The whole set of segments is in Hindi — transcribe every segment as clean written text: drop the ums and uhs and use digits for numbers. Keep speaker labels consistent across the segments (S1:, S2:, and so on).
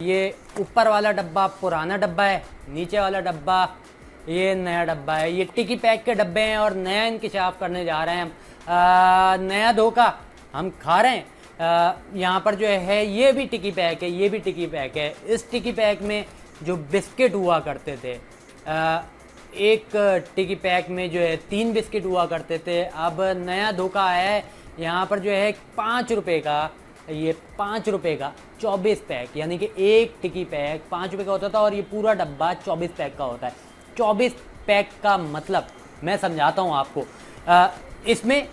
S1: ये ऊपर वाला डब्बा पुराना डब्बा है, नीचे वाला डब्बा ये नया डब्बा है। ये टिकी पैक के डब्बे हैं और नया इंकशाफ करने जा रहे हैं हम। नया धोखा हम खा रहे हैं। यहाँ पर जो है ये भी टिकी पैक है, ये भी टिकी पैक है। इस टिकी पैक में जो बिस्किट हुआ करते थे, एक टिकी पैक में जो है 3 बिस्किट हुआ करते थे। अब नया धोखा आया है, यहाँ पर जो है 5 रुपये का, ये 5 रुपये का 24 पैक, यानी कि एक टिकी पैक 5 रुपये का होता था और ये पूरा डब्बा 24 पैक का होता है। 24 पैक का मतलब मैं समझाता हूँ आपको। इसमें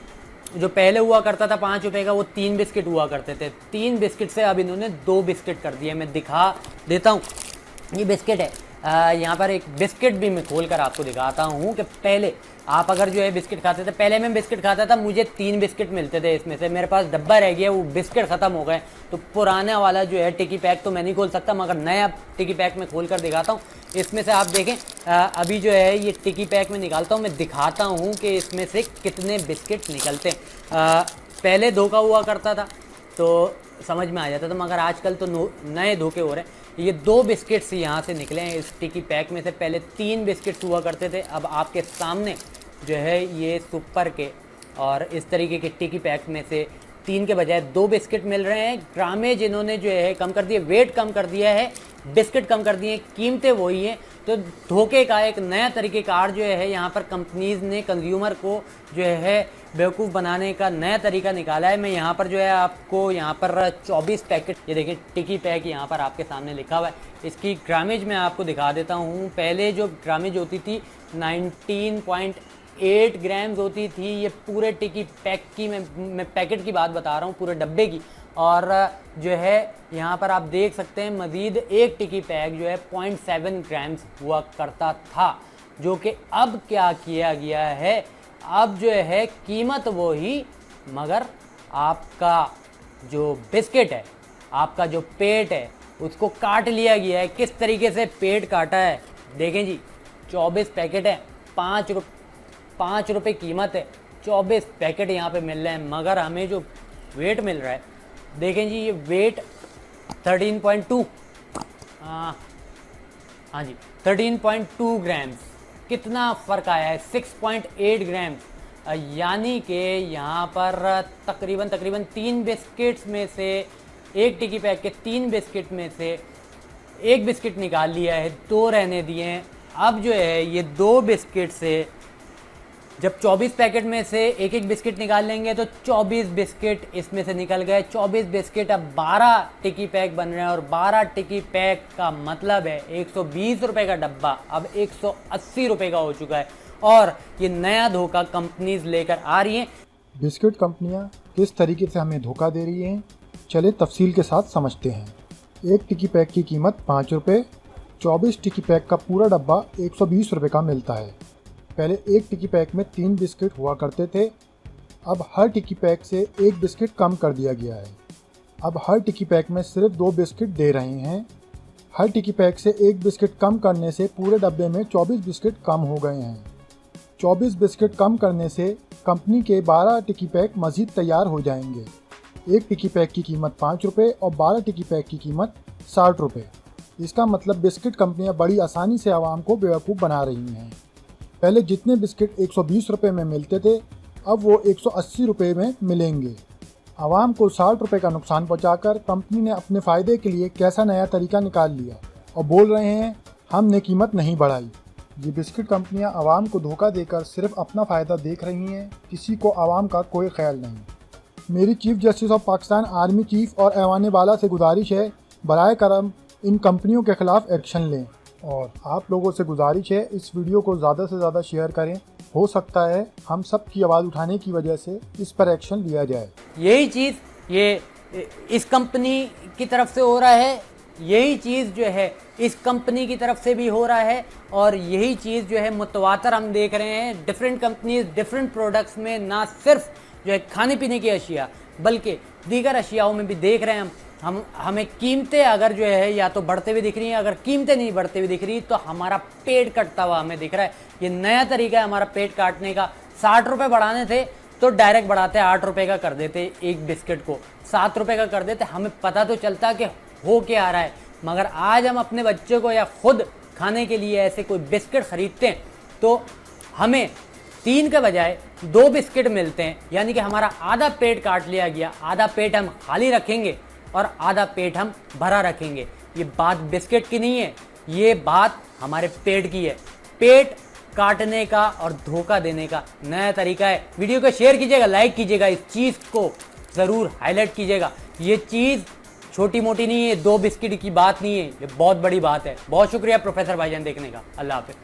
S1: जो पहले हुआ करता था 5 रुपये का, वो 3 बिस्किट हुआ करते थे। 3 बिस्किट से अब इन्होंने 2 बिस्किट कर दिए। मैं दिखा देता हूँ, ये बिस्किट है। यहाँ पर एक बिस्किट भी मैं खोल कर आपको दिखाता हूँ कि पहले आप अगर जो है बिस्किट खाते थे, पहले मैं बिस्किट खाता था, मुझे 3 बिस्किट मिलते थे। इसमें से मेरे पास डब्बा रह गया, वो बिस्किट ख़त्म हो गए। तो पुराना वाला जो है टिकी पैक तो मैं नहीं खोल सकता, मगर नया टिकी पैक मैं खोल कर दिखाता हूँ। इसमें से आप देखें, अभी जो है ये टिकी पैक में निकालता हूँ, मैं दिखाता हूँ कि इसमें से कितने बिस्किट निकलते हैं। पहले धोखा हुआ करता था तो समझ में आ जाता था, मगर आजकल तो नए धोखे हो रहे हैं। ये 2 बिस्किट्स यहाँ से निकले हैं इस टिकी पैक में से। पहले 3 बिस्किट्स हुआ करते थे, अब आपके सामने जो है ये सुपर के और इस तरीके के टिकी पैक में से 3 के बजाय 2 बिस्किट मिल रहे हैं। ग्रामेज इन्होंने जो है कम कर दिए, वेट कम कर दिया है, बिस्किट कम कर दिए, कीमतें वही हैं। तो धोखे का एक नया तरीक़ेकार जो है यहाँ पर कंपनीज़ ने कंज्यूमर को जो है बेवकूफ़ बनाने का नया तरीका निकाला है। मैं यहाँ पर जो है आपको यहाँ पर 24 पैकेट, ये देखिए टिकी पैक यहाँ पर आपके सामने लिखा हुआ है। इसकी ग्रामेज मैं आपको दिखा देता हूँ। पहले जो ग्रामेज होती थी 19.8 ग्राम्स होती थी। ये पूरे टिकी पैक की मैं पैकेट की बात बता रहा हूँ, पूरे डब्बे की। और जो है यहाँ पर आप देख सकते हैं मज़ीद एक टिकी पैक जो है 0.7 ग्राम्स हुआ करता था, जो कि अब क्या किया गया है, अब जो है कीमत वही, मगर आपका जो बिस्किट है, आपका जो पेट है, उसको काट लिया गया है। किस तरीके से पेट काटा है देखें जी। 24 पैकेट है, 5 रुपये कीमत है, 24 पैकेट यहाँ पे मिल रहे हैं, मगर हमें जो वेट मिल रहा है देखें जी, ये वेट 13.2, हाँ जी 13.2 ग्राम्स। कितना फ़र्क आया है, 6.8 ग्राम्स। यानी कि यहाँ पर तकरीबन 3 बिस्किट्स में से, एक टिकी पैक के 3 बिस्किट में से एक बिस्किट निकाल लिया है, 2 रहने दिए हैं। अब जो है ये 2 बिस्किट से जब 24 पैकेट में से एक एक बिस्किट निकाल लेंगे तो 24 बिस्किट इसमें से निकल गए। 24 बिस्किट अब 12 टिकी पैक बन रहे हैं और 12 टिकी पैक का मतलब है 120 रुपये का डब्बा अब 180 रुपये का हो चुका है। और ये नया धोखा कंपनीज लेकर आ रही हैं।
S2: बिस्किट कंपनियां किस तरीके से हमें धोखा दे रही हैं, चले तफसील के साथ समझते हैं। एक टिकी पैक की कीमत 5 रुपये, 24 टिकी पैक का पूरा डब्बा 120 रुपये का मिलता है। पहले एक टिकी पैक में 3 बिस्किट हुआ करते थे, अब हर टिकी पैक से एक बिस्किट कम कर दिया गया है। अब हर टिकी पैक में सिर्फ 2 बिस्किट दे रहे हैं। हर टिकी पैक से एक बिस्किट कम करने से पूरे डब्बे में 24 बिस्किट कम हो गए हैं। 24 बिस्किट कम करने से कंपनी के 12 टिकी पैक मज़ीद तैयार हो जाएंगे। एक टिकी पैक की कीमत 5 रुपये और 12 टिकी पैक की कीमत 60 रुपये। इसका मतलब बिस्किट कंपनियां बड़ी आसानी से आवाम को बेवकूफ़ बना रही हैं। पहले जितने बिस्किट 120 रुपये में मिलते थे, अब वो 180 रुपये में मिलेंगे। आवाम को 60 रुपये का नुकसान पहुंचाकर कंपनी ने अपने फ़ायदे के लिए कैसा नया तरीका निकाल लिया और बोल रहे हैं हमने कीमत नहीं बढ़ाई। ये बिस्किट कंपनियां आवाम को धोखा देकर सिर्फ अपना फ़ायदा देख रही हैं, किसी को आवाम का कोई ख्याल नहीं। मेरी chief justice of Pakistan army chief और ऐवान बाला से गुजारिश है, बराए करम इन कंपनियों के ख़िलाफ़ एक्शन लें। और आप लोगों से गुजारिश है इस वीडियो को ज़्यादा से ज़्यादा शेयर करें। हो सकता है हम सब की आवाज़ उठाने की वजह से इस पर एक्शन लिया जाए।
S1: यही चीज़ ये इस कंपनी की तरफ से हो रहा है, यही चीज़ जो है इस कंपनी की तरफ से भी हो रहा है, और यही चीज़ जो है मुतवातर हम देख रहे हैं। डिफरेंट कंपनीज डिफरेंट प्रोडक्ट्स में ना सिर्फ जो है खाने पीने की अशिया बल्कि दीगर अशियाओं में भी देख रहे हैं हम। हमें कीमतें अगर जो है या तो बढ़ते हुए दिख रही हैं, अगर कीमतें नहीं बढ़ते हुए दिख रही तो हमारा पेट कटता हुआ हमें दिख रहा है। ये नया तरीका है हमारा पेट काटने का। 60 रुपये बढ़ाने थे तो डायरेक्ट बढ़ाते 8 रुपये का कर देते, एक बिस्किट को 7 रुपये का कर देते। हमें पता तो चलता कि हो क्या आ रहा है, मगर आज हम अपने बच्चों को या खुद खाने के लिए ऐसे कोई बिस्किट ख़रीदते हैं तो हमें 3 के बजाय 2 बिस्किट मिलते हैं, यानी कि हमारा आधा पेट काट लिया गया। आधा पेट हम खाली रखेंगे और आधा पेट हम भरा रखेंगे। ये बात बिस्किट की नहीं है, ये बात हमारे पेट की है। पेट काटने का और धोखा देने का नया तरीका है। वीडियो को शेयर कीजिएगा, लाइक कीजिएगा, इस चीज़ को ज़रूर हाईलाइट कीजिएगा। ये चीज़ छोटी मोटी नहीं है, 2 बिस्किट की बात नहीं है, ये बहुत बड़ी बात है। बहुत शुक्रिया प्रोफेसर भाईजान देखने का। अल्लाह हाफ़िज़।